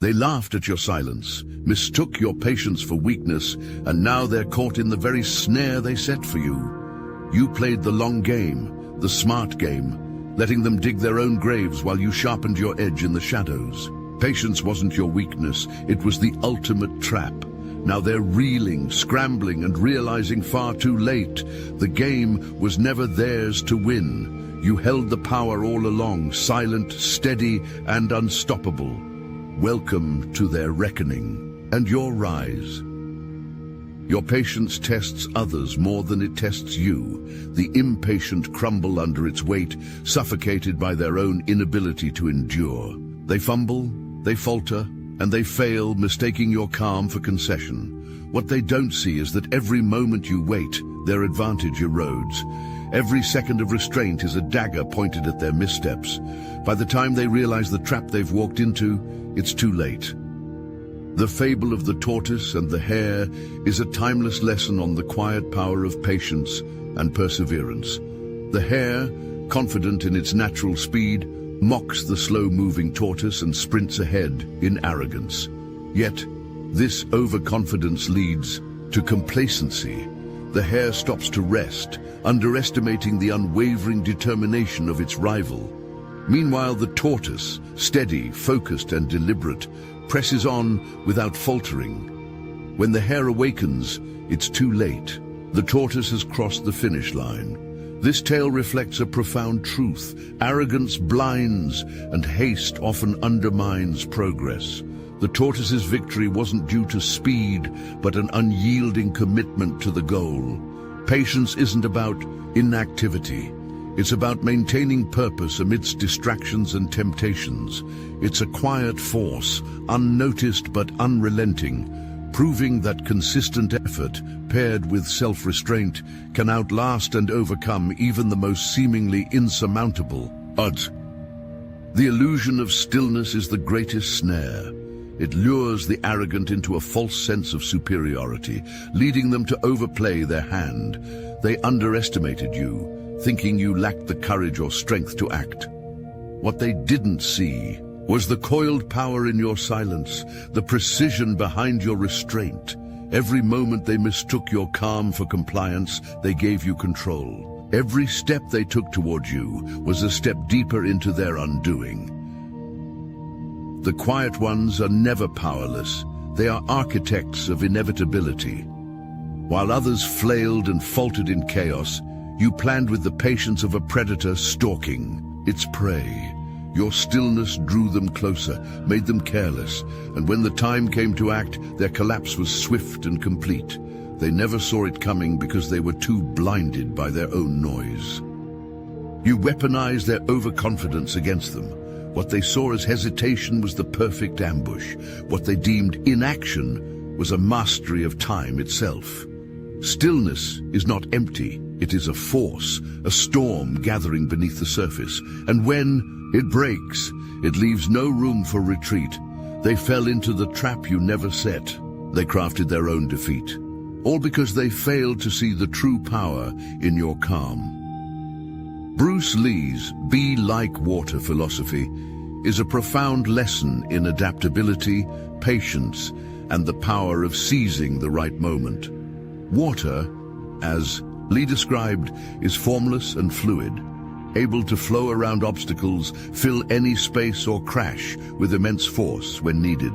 They laughed at your silence, mistook your patience for weakness, and now they're caught in the very snare they set for you. You played the long game, the smart game, letting them dig their own graves while you sharpened your edge in the shadows. Patience wasn't your weakness, it was the ultimate trap. Now they're reeling, scrambling, and realizing far too late. The game was never theirs to win. You held the power all along, silent, steady, and unstoppable. Welcome to their reckoning and your rise. Your patience tests others more than it tests you. The impatient crumble under its weight, suffocated by their own inability to endure. They fumble, they falter, and they fail, mistaking your calm for concession. What they don't see is that every moment you wait, their advantage erodes. Every second of restraint is a dagger pointed at their missteps. By the time they realize the trap they've walked into, it's too late. The fable of the tortoise and the hare is a timeless lesson on the quiet power of patience and perseverance. The hare, confident in its natural speed, mocks the slow-moving tortoise and sprints ahead in arrogance. Yet, this overconfidence leads to complacency. The hare stops to rest, underestimating the unwavering determination of its rival. Meanwhile, the tortoise, steady, focused, and deliberate, presses on without faltering. When the hare awakens, it's too late. The tortoise has crossed the finish line. This tale reflects a profound truth. Arrogance blinds, and haste often undermines progress. The tortoise's victory wasn't due to speed, but an unyielding commitment to the goal. Patience isn't about inactivity. It's about maintaining purpose amidst distractions and temptations. It's a quiet force, unnoticed but unrelenting, proving that consistent effort, paired with self-restraint, can outlast and overcome even the most seemingly insurmountable odds. The illusion of stillness is the greatest snare. It lures the arrogant into a false sense of superiority, leading them to overplay their hand. They underestimated you, thinking you lacked the courage or strength to act. What they didn't see was the coiled power in your silence, the precision behind your restraint. Every moment they mistook your calm for compliance, they gave you control. Every step they took toward you was a step deeper into their undoing. The quiet ones are never powerless. They are architects of inevitability. While others flailed and faltered in chaos, you planned with the patience of a predator stalking its prey. Your stillness drew them closer, made them careless, and when the time came to act, their collapse was swift and complete. They never saw it coming because they were too blinded by their own noise. You weaponized their overconfidence against them. What they saw as hesitation was the perfect ambush. What they deemed inaction was a mastery of time itself. Stillness is not empty. It is a force, a storm gathering beneath the surface. And when it breaks, it leaves no room for retreat. They fell into the trap you never set. They crafted their own defeat. All because they failed to see the true power in your calm. Bruce Lee's "Be like water" philosophy is a profound lesson in adaptability, patience, and the power of seizing the right moment. Water, as Lee described, is formless and fluid, able to flow around obstacles, fill any space, or crash with immense force when needed.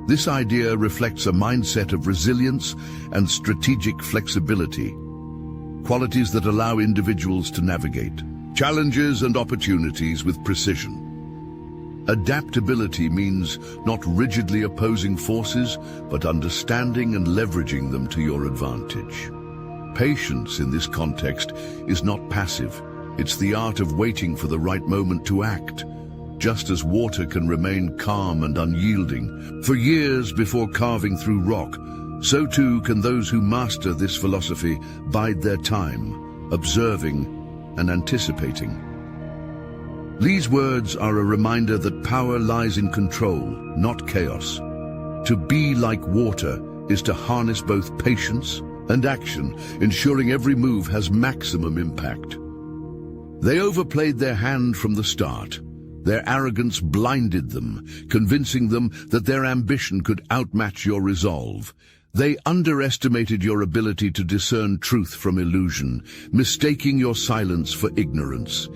This idea reflects a mindset of resilience and strategic flexibility, qualities that allow individuals to navigate challenges and opportunities with precision. Adaptability means not rigidly opposing forces, but understanding and leveraging them to your advantage. Patience in this context is not passive. It's the art of waiting for the right moment to act. Just as water can remain calm and unyielding for years before carving through rock, so too can those who master this philosophy bide their time, observing and anticipating. Lee's words are a reminder that power lies in control, not chaos. To be like water is to harness both patience and action, ensuring every move has maximum impact. They overplayed their hand from the start. Their arrogance blinded them, convincing them that their ambition could outmatch your resolve. They underestimated your ability to discern truth from illusion, mistaking your silence for ignorance.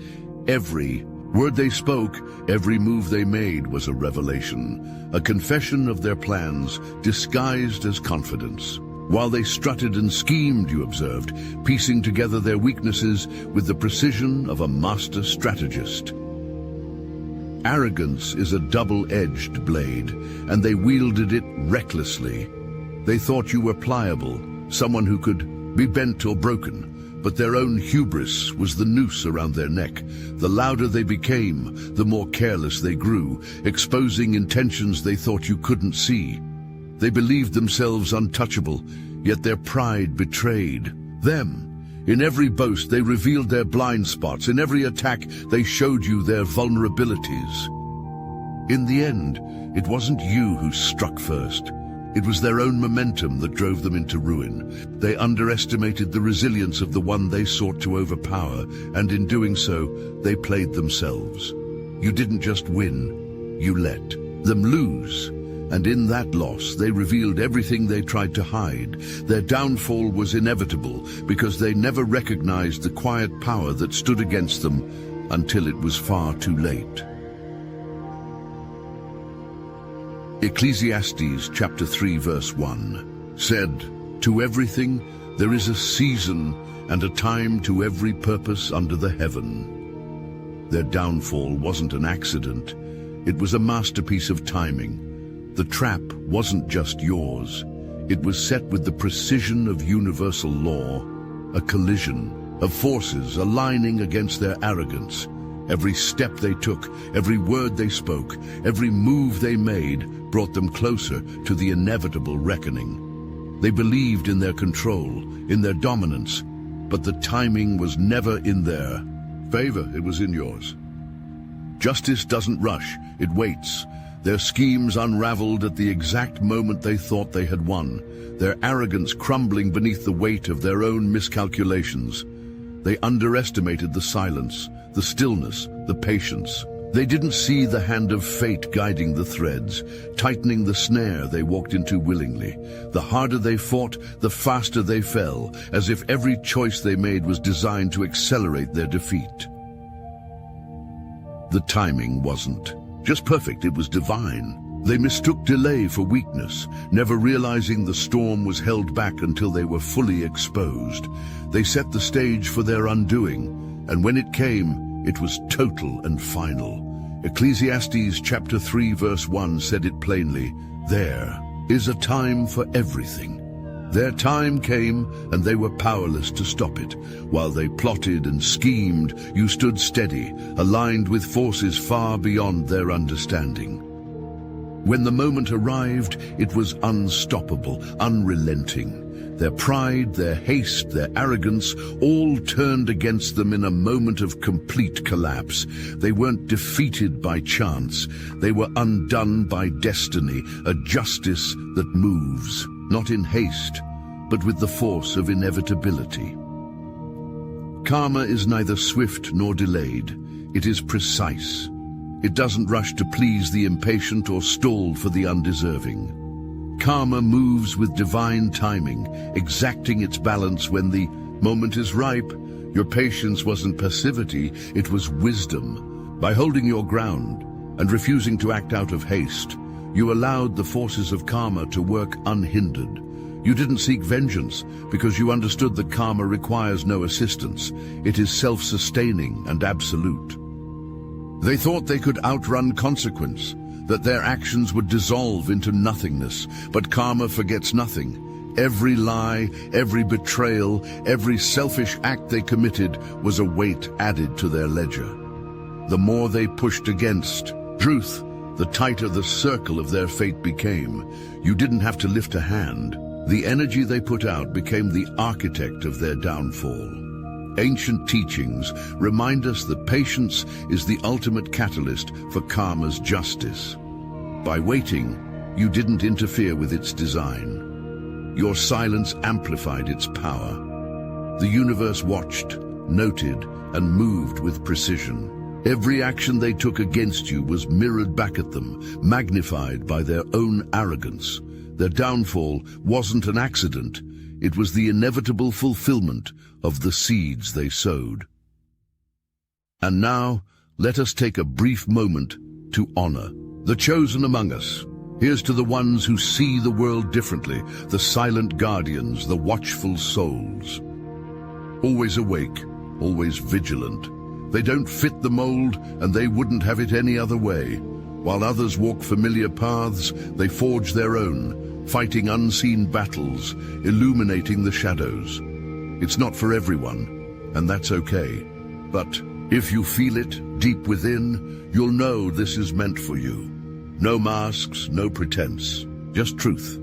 Every word they spoke, every move they made was a revelation, a confession of their plans disguised as confidence. While they strutted and schemed, you observed, piecing together their weaknesses with the precision of a master strategist. Arrogance is a double-edged blade, and they wielded it recklessly. They thought you were pliable, someone who could be bent or broken, but their own hubris was the noose around their neck. The louder they became, the more careless they grew, exposing intentions they thought you couldn't see. They believed themselves untouchable, yet their pride betrayed them. In every boast, they revealed their blind spots. In every attack, they showed you their vulnerabilities. In the end, it wasn't you who struck first. It was their own momentum that drove them into ruin. They underestimated the resilience of the one they sought to overpower, and in doing so, they played themselves. You didn't just win, you let them lose. And in that loss, they revealed everything they tried to hide. Their downfall was inevitable because they never recognized the quiet power that stood against them until it was far too late. Ecclesiastes chapter 3 verse 1 said, "To everything there is a season and a time to every purpose under the heaven." Their downfall wasn't an accident. It was a masterpiece of timing. The trap wasn't just yours. It was set with the precision of universal law, a collision of forces aligning against their arrogance. Every step they took, every word they spoke, every move they made brought them closer to the inevitable reckoning. They believed in their control, in their dominance, but the timing was never in their favor, it was in yours. Justice doesn't rush, it waits. Their schemes unraveled at the exact moment they thought they had won, their arrogance crumbling beneath the weight of their own miscalculations. They underestimated the silence, the stillness, the patience. They didn't see the hand of fate guiding the threads, tightening the snare they walked into willingly. The harder they fought, the faster they fell, as if every choice they made was designed to accelerate their defeat. The timing wasn't just perfect, it was divine. They mistook delay for weakness, never realizing the storm was held back until they were fully exposed. They set the stage for their undoing, and when it came, it was total and final. Ecclesiastes chapter 3 verse 1 said it plainly, "There is a time for everything." Their time came, and they were powerless to stop it. While they plotted and schemed, you stood steady, aligned with forces far beyond their understanding. When the moment arrived, it was unstoppable, unrelenting. Their pride, their haste, their arrogance, all turned against them in a moment of complete collapse. They weren't defeated by chance. They were undone by destiny, a justice that moves, not in haste, but with the force of inevitability. Karma is neither swift nor delayed. It is precise. It doesn't rush to please the impatient or stall for the undeserving. Karma moves with divine timing, exacting its balance when the moment is ripe. Your patience wasn't passivity, it was wisdom. By holding your ground and refusing to act out of haste, you allowed the forces of karma to work unhindered. You didn't seek vengeance because you understood that karma requires no assistance. It is self-sustaining and absolute. They thought they could outrun consequence, that their actions would dissolve into nothingness, but karma forgets nothing. Every lie, every betrayal, every selfish act they committed was a weight added to their ledger. The more they pushed against truth, the tighter the circle of their fate became. You didn't have to lift a hand. The energy they put out became the architect of their downfall. Ancient teachings remind us that patience is the ultimate catalyst for karma's justice. By waiting, you didn't interfere with its design. Your silence amplified its power. The universe watched, noted, and moved with precision. Every action they took against you was mirrored back at them, magnified by their own arrogance. Their downfall wasn't an accident. It was the inevitable fulfillment of the seeds they sowed. And now, let us take a brief moment to honor the chosen among us. Here's to the ones who see the world differently, the silent guardians, the watchful souls. Always awake, always vigilant. They don't fit the mold, and they wouldn't have it any other way. While others walk familiar paths, they forge their own, fighting unseen battles, illuminating the shadows. It's not for everyone, and that's okay. But if you feel it deep within, you'll know this is meant for you. No masks, no pretense, just truth.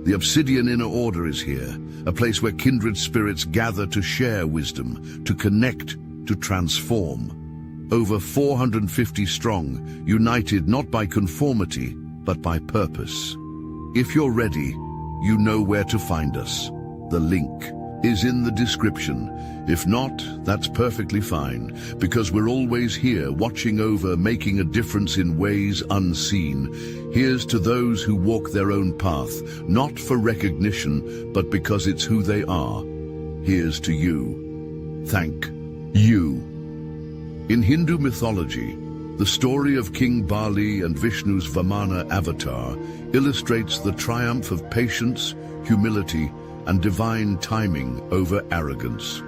The Obsidian Inner Order is here, a place where kindred spirits gather to share wisdom, to connect, to transform. Over 450 strong, united not by conformity, but by purpose. If you're ready, you know where to find us. The link is in the description. If not, that's perfectly fine, because we're always here, watching over, making a difference in ways unseen. Here's to those who walk their own path, not for recognition, but because it's who they are. Here's to you. Thank you. In Hindu mythology, the story of King Bali and Vishnu's Vamana avatar illustrates the triumph of patience, humility, and divine timing over arrogance.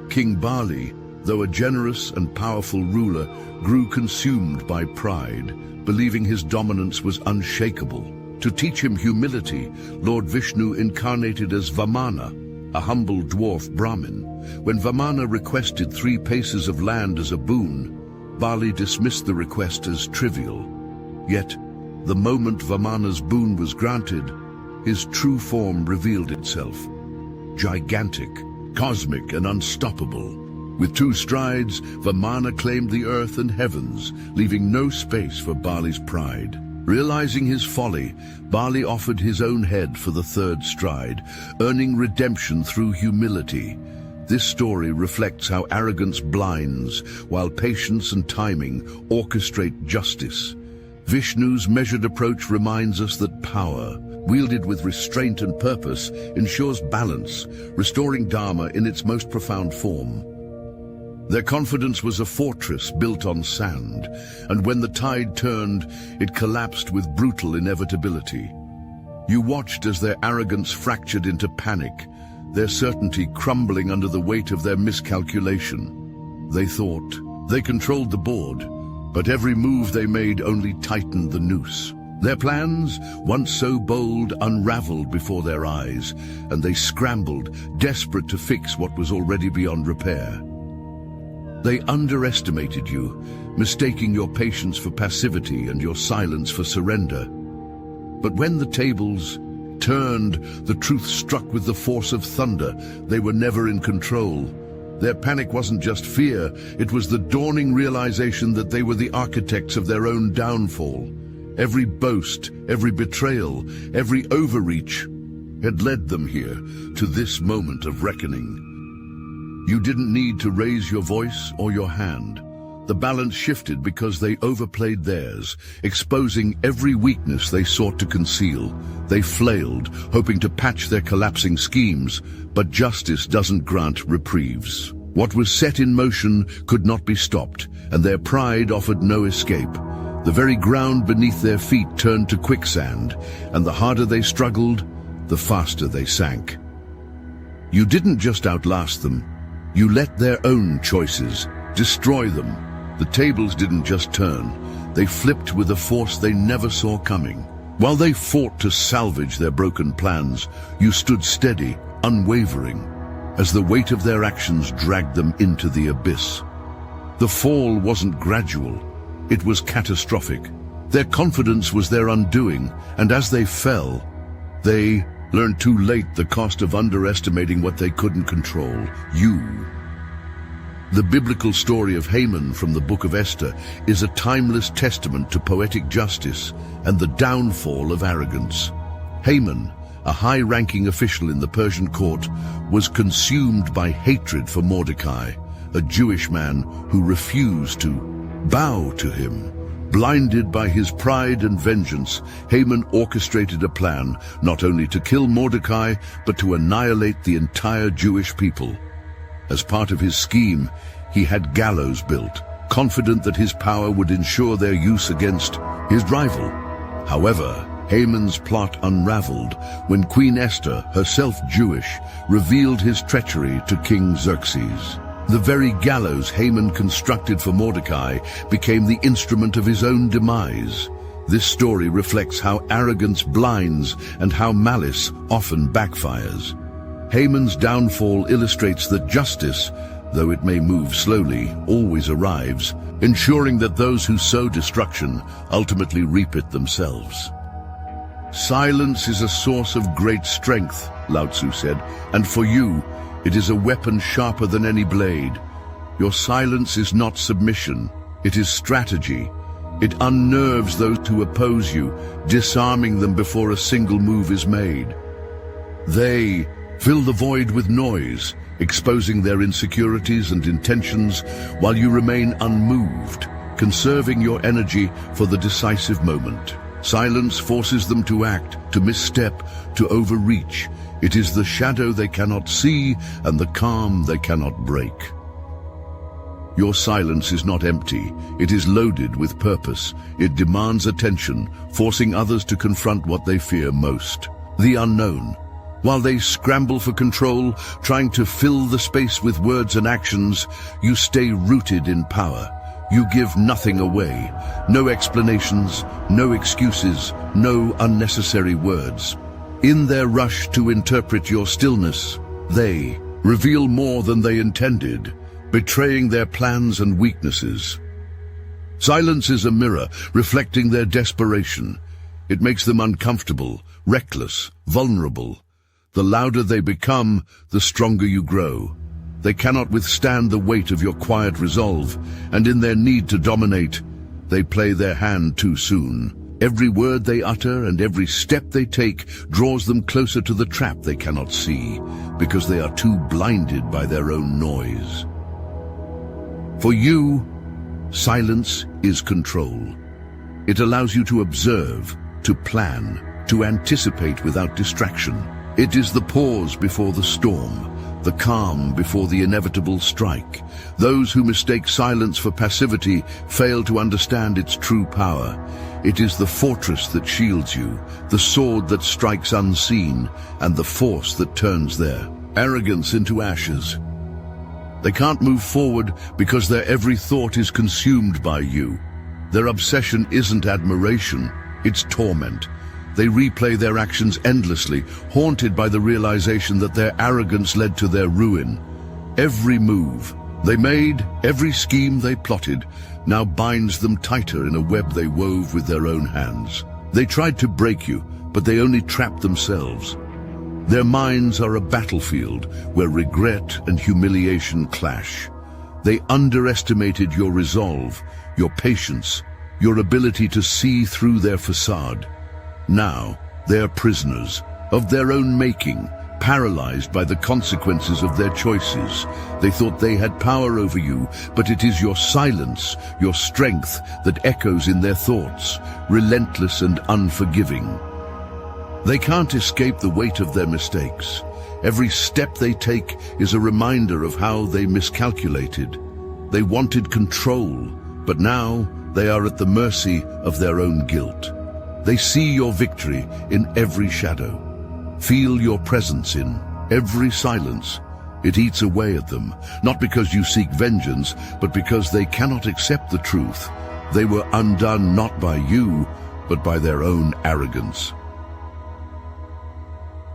King Bali, though a generous and powerful ruler, grew consumed by pride, believing his dominance was unshakable. To teach him humility, Lord Vishnu incarnated as Vamana, a humble dwarf Brahmin. When Vamana requested 3 paces of land as a boon, Bali dismissed the request as trivial. Yet, the moment Vamana's boon was granted, his true form revealed itself. Gigantic, cosmic, and unstoppable. With 2 strides, Vamana claimed the earth and heavens, leaving no space for Bali's pride. Realizing his folly, Bali offered his own head for the 3rd stride, earning redemption through humility. This story reflects how arrogance blinds, while patience and timing orchestrate justice. Vishnu's measured approach reminds us that power, wielded with restraint and purpose, ensures balance, restoring Dharma in its most profound form. Their confidence was a fortress built on sand, and when the tide turned, it collapsed with brutal inevitability. You watched as their arrogance fractured into panic, their certainty crumbling under the weight of their miscalculation. They thought they controlled the board, but every move they made only tightened the noose. Their plans, once so bold, unraveled before their eyes, and they scrambled, desperate to fix what was already beyond repair. They underestimated you, mistaking your patience for passivity and your silence for surrender. But when the tables turned, the truth struck with the force of thunder. They were never in control. Their panic wasn't just fear, it was the dawning realization that they were the architects of their own downfall. Every boast, every betrayal, every overreach had led them here, to this moment of reckoning. You didn't need to raise your voice or your hand. The balance shifted because they overplayed theirs, exposing every weakness they sought to conceal. They flailed, hoping to patch their collapsing schemes, but justice doesn't grant reprieves. What was set in motion could not be stopped, and their pride offered no escape. The very ground beneath their feet turned to quicksand, and the harder they struggled, the faster they sank. You didn't just outlast them, you let their own choices destroy them. The tables didn't just turn, they flipped with a force they never saw coming. While they fought to salvage their broken plans, you stood steady, unwavering, as the weight of their actions dragged them into the abyss. The fall wasn't gradual, it was catastrophic. Their confidence was their undoing, and as they fell, they learned too late the cost of underestimating what they couldn't control, you. The biblical story of Haman from the Book of Esther is a timeless testament to poetic justice and the downfall of arrogance. Haman, a high-ranking official in the Persian court, was consumed by hatred for Mordecai, a Jewish man who refused to bow to him. Blinded by his pride and vengeance, Haman orchestrated a plan not only to kill Mordecai, but to annihilate the entire Jewish people. As part of his scheme, he had gallows built, confident that his power would ensure their use against his rival. However, Haman's plot unraveled when Queen Esther, herself Jewish, revealed his treachery to King Xerxes. The very gallows Haman constructed for Mordecai became the instrument of his own demise. This story reflects how arrogance blinds and how malice often backfires. Haman's downfall illustrates that justice, though it may move slowly, always arrives, ensuring that those who sow destruction ultimately reap it themselves. Silence is a source of great strength, Lao Tzu said, and for you, it is a weapon sharper than any blade. Your silence is not submission, it is strategy. It unnerves those who oppose you, disarming them before a single move is made. They fill the void with noise, exposing their insecurities and intentions while you remain unmoved, conserving your energy for the decisive moment. Silence forces them to act, to misstep, to overreach. It is the shadow they cannot see and the calm they cannot break. Your silence is not empty. It is loaded with purpose. It demands attention, forcing others to confront what they fear most: the unknown. While they scramble for control, trying to fill the space with words and actions, you stay rooted in power. You give nothing away. No explanations, no excuses, no unnecessary words. In their rush to interpret your stillness, they reveal more than they intended, betraying their plans and weaknesses. Silence is a mirror reflecting their desperation. It makes them uncomfortable, reckless, vulnerable. The louder they become, the stronger you grow. They cannot withstand the weight of your quiet resolve, and in their need to dominate, they play their hand too soon. Every word they utter and every step they take draws them closer to the trap they cannot see, because they are too blinded by their own noise. For you, silence is control. It allows you to observe, to plan, to anticipate without distraction. It is the pause before the storm, the calm before the inevitable strike. Those who mistake silence for passivity fail to understand its true power. It is the fortress that shields you, the sword that strikes unseen, and the force that turns their arrogance into ashes. They can't move forward because their every thought is consumed by you. Their obsession isn't admiration, it's torment. They replay their actions endlessly, haunted by the realization that their arrogance led to their ruin. Every move they made, every scheme they plotted, now binds them tighter in a web they wove with their own hands. They tried to break you, but they only trapped themselves. Their minds are a battlefield where regret and humiliation clash. They underestimated your resolve, your patience, your ability to see through their facade. Now, they are prisoners of their own making, paralyzed by the consequences of their choices. They thought they had power over you, but it is your silence, your strength, that echoes in their thoughts, relentless and unforgiving. They can't escape the weight of their mistakes. Every step they take is a reminder of how they miscalculated. They wanted control, but now they are at the mercy of their own guilt. They see your victory in every shadow, feel your presence in every silence. It eats away at them, not because you seek vengeance, but because they cannot accept the truth. They were undone not by you, but by their own arrogance.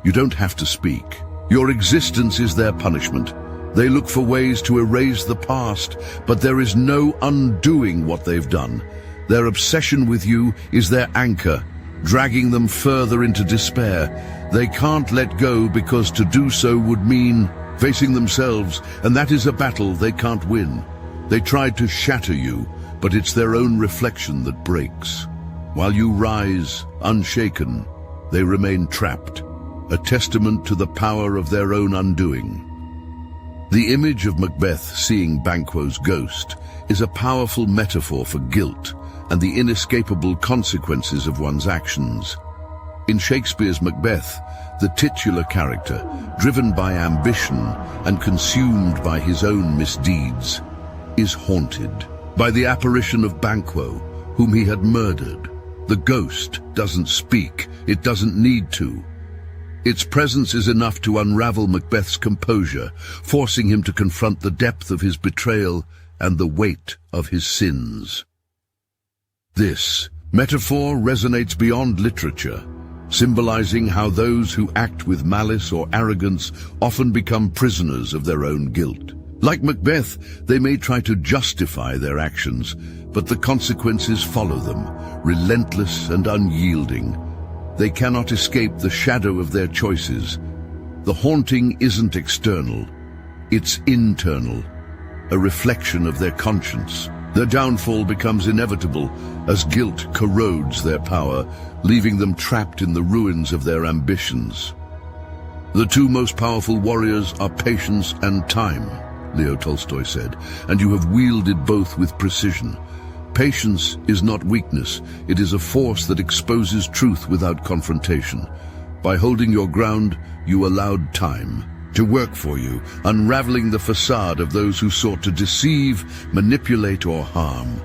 You don't have to speak. Your existence is their punishment. They look for ways to erase the past, but there is no undoing what they've done. Their obsession with you is their anchor, dragging them further into despair. They can't let go because to do so would mean facing themselves, and that is a battle they can't win. They tried to shatter you, but it's their own reflection that breaks. While you rise, unshaken, they remain trapped, a testament to the power of their own undoing. The image of Macbeth seeing Banquo's ghost is a powerful metaphor for guilt and the inescapable consequences of one's actions. In Shakespeare's Macbeth, the titular character, driven by ambition and consumed by his own misdeeds, is haunted by the apparition of Banquo, whom he had murdered. The ghost doesn't speak, it doesn't need to. Its presence is enough to unravel Macbeth's composure, forcing him to confront the depth of his betrayal and the weight of his sins. This metaphor resonates beyond literature, symbolizing how those who act with malice or arrogance often become prisoners of their own guilt. Like Macbeth, they may try to justify their actions, but the consequences follow them, relentless and unyielding. They cannot escape the shadow of their choices. The haunting isn't external, it's internal, a reflection of their conscience. Their downfall becomes inevitable as guilt corrodes their power, leaving them trapped in the ruins of their ambitions. The two most powerful warriors are patience and time, Leo Tolstoy said, and you have wielded both with precision. Patience is not weakness, it is a force that exposes truth without confrontation. By holding your ground, you allowed time to work for you, unraveling the facade of those who sought to deceive, manipulate, or harm.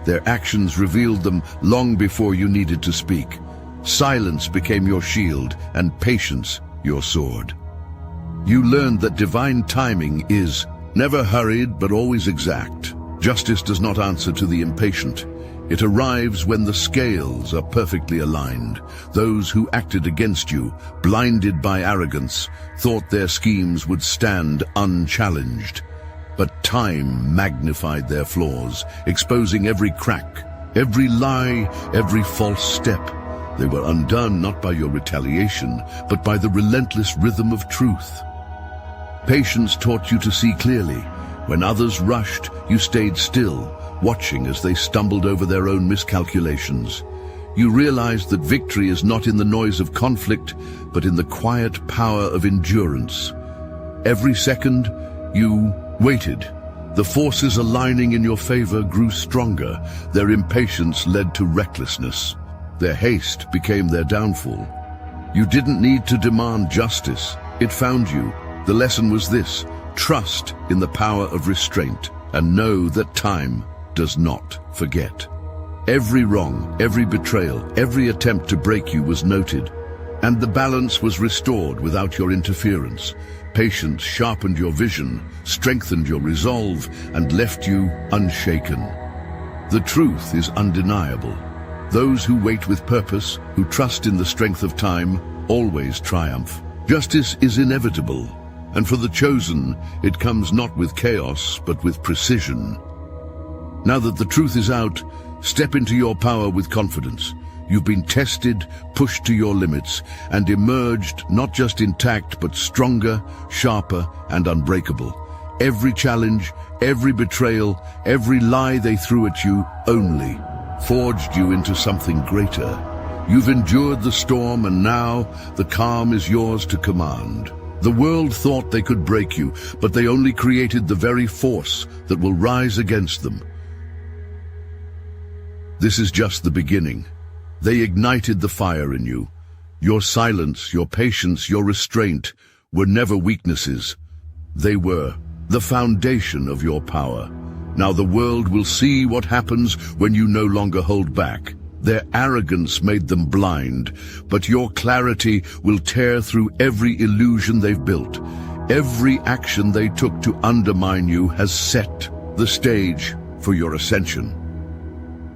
Their actions revealed them long before you needed to speak. Silence became your shield, and patience your sword. You learned that divine timing is never hurried but always exact. Justice does not answer to the impatient. It arrives when the scales are perfectly aligned. Those who acted against you, blinded by arrogance, thought their schemes would stand unchallenged. But time magnified their flaws, exposing every crack, every lie, every false step. They were undone not by your retaliation, but by the relentless rhythm of truth. Patience taught you to see clearly. When others rushed, you stayed still, watching as they stumbled over their own miscalculations. You realized that victory is not in the noise of conflict, but in the quiet power of endurance. Every second, you waited. The forces aligning in your favor grew stronger. Their impatience led to recklessness. Their haste became their downfall. You didn't need to demand justice. It found you. The lesson was this: trust in the power of restraint, and know that time does not forget. Every wrong, every betrayal, every attempt to break you was noted, and the balance was restored without your interference. Patience sharpened your vision, strengthened your resolve, and left you unshaken. The truth is undeniable. Those who wait with purpose, who trust in the strength of time, always triumph. Justice is inevitable, and for the chosen, it comes not with chaos, but with precision. Now that the truth is out, step into your power with confidence. You've been tested, pushed to your limits, and emerged not just intact, but stronger, sharper, and unbreakable. Every challenge, every betrayal, every lie they threw at you only forged you into something greater. You've endured the storm, and now the calm is yours to command. The world thought they could break you, but they only created the very force that will rise against them. This is just the beginning. They ignited the fire in you. Your silence, your patience, your restraint were never weaknesses. They were the foundation of your power. Now the world will see what happens when you no longer hold back. Their arrogance made them blind, but your clarity will tear through every illusion they've built. Every action they took to undermine you has set the stage for your ascension.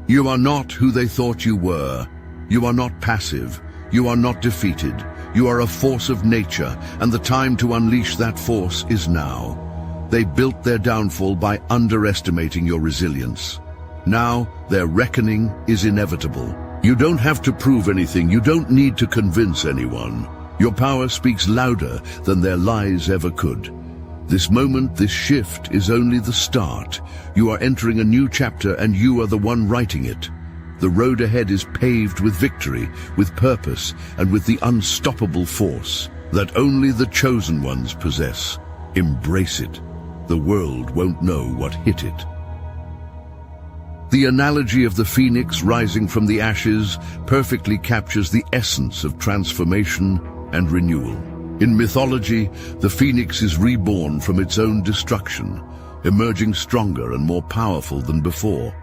You are not who they thought you were. You are not passive. You are not defeated. You are a force of nature, and the time to unleash that force is now. They built their downfall by underestimating your resilience. Now, their reckoning is inevitable. You don't have to prove anything. You don't need to convince anyone. Your power speaks louder than their lies ever could. This moment, this shift, is only the start. You are entering a new chapter, and you are the one writing it. The road ahead is paved with victory, with purpose, and with the unstoppable force that only the chosen ones possess. Embrace it. The world won't know what hit it. The analogy of the phoenix rising from the ashes perfectly captures the essence of transformation and renewal. In mythology, the phoenix is reborn from its own destruction, emerging stronger and more powerful than before.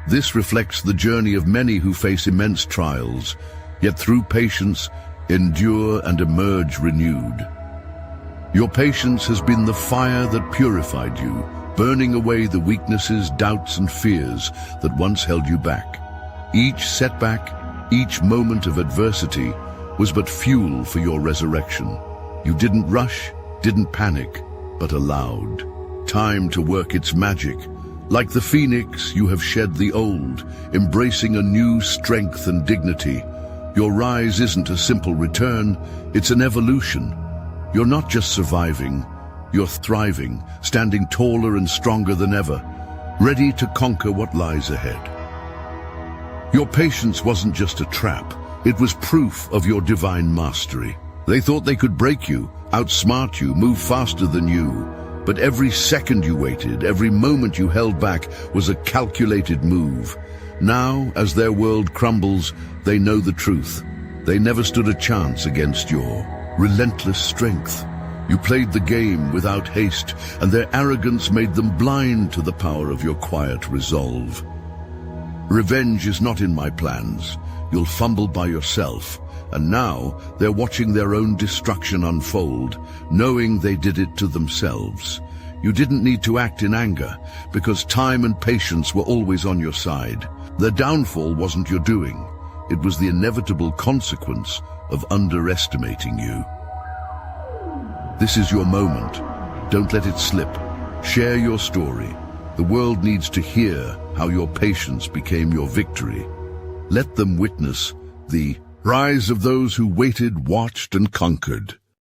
This reflects the journey of many who face immense trials, yet through patience, endure and emerge renewed. Your patience has been the fire that purified you, burning away the weaknesses, doubts and fears that once held you back. Each setback, each moment of adversity was but fuel for your resurrection. You didn't rush, didn't panic, but allowed time to work its magic. Like the phoenix, you have shed the old, embracing a new strength and dignity. Your rise isn't a simple return, it's an evolution. You're not just surviving, you're thriving, standing taller and stronger than ever, ready to conquer what lies ahead. Your patience wasn't just a trap, it was proof of your divine mastery. They thought they could break you, outsmart you, move faster than you. But every second you waited, every moment you held back was a calculated move. Now, as their world crumbles, they know the truth. They never stood a chance against your relentless strength. You played the game without haste, and their arrogance made them blind to the power of your quiet resolve. Revenge is not in my plans. You'll fumble by yourself. And now they're watching their own destruction unfold, knowing they did it to themselves. You didn't need to act in anger, because time and patience were always on your side. Their downfall wasn't your doing. It was the inevitable consequence of underestimating you. This is your moment. Don't let it slip. Share your story. The world needs to hear how your patience became your victory. Let them witness the rise of those who waited, watched, and conquered.